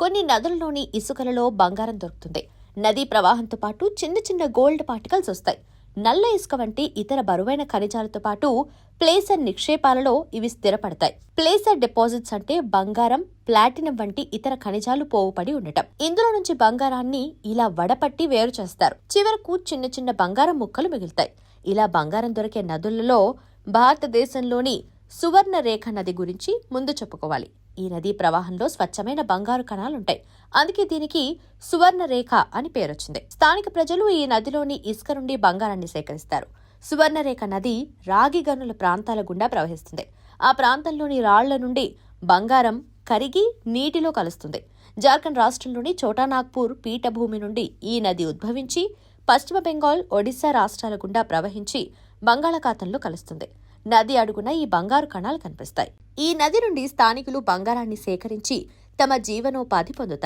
కొన్ని నదుల్లోని ఇసుకలలో బంగారం దొరుకుతుంది. నదీ ప్రవాహంతో పాటు చిన్న చిన్న గోల్డ్ పార్టికల్స్ వస్తాయి. నల్ల ఇసుక వంటి ఇతర బరువైన ఖనిజాలతో పాటు ప్లేసర్ నిక్షేపాలలో ఇవి స్థిరపడతాయి. ప్లేసర్ డిపాజిట్స్ అంటే బంగారం, ప్లాటినం వంటి ఇతర ఖనిజాలు పోగుపడి ఉండటం. ఇందులో నుంచి బంగారాన్ని ఇలా వడపట్టి వేరు చేస్తారు. చివరకు చిన్న చిన్న బంగారం ముక్కలు మిగులుతాయి. ఇలా బంగారం దొరికే నదులలో భారతదేశంలోని సువర్ణరేఖ నది గురించి ముందు చెప్పుకోవాలి. ఈ నదీ ప్రవాహంలో స్వచ్ఛమైన బంగారు కణాలుంటాయి. అందుకే దీనికి సువర్ణరేఖ అని పేరొచ్చింది. స్థానిక ప్రజలు ఈ నదిలోని ఇసుక నుండి బంగారాన్ని సేకరిస్తారు. సువర్ణరేఖ నది రాగి గనుల ప్రాంతాల గుండా ప్రవహిస్తుంది. ఆ ప్రాంతంలోని రాళ్ల నుండి బంగారం కరిగి నీటిలో కలుస్తుంది. జార్ఖండ్ రాష్ట్రంలోని చోటానాగ్పూర్ పీఠభూమి నుండి ఈ నది ఉద్భవించి పశ్చిమ బెంగాల్, ఒడిశా రాష్ట్రాల గుండా ప్రవహించి బంగాళాఖాతంలో కలుస్తుంది. నది అడుగున ఈ బంగారు కణాలు కనిపిస్తాయి. ఈ నది నుండి స్థానికులు బంగారాన్ని సేకరించి తమ జీవనోపాధి పొందుతారు.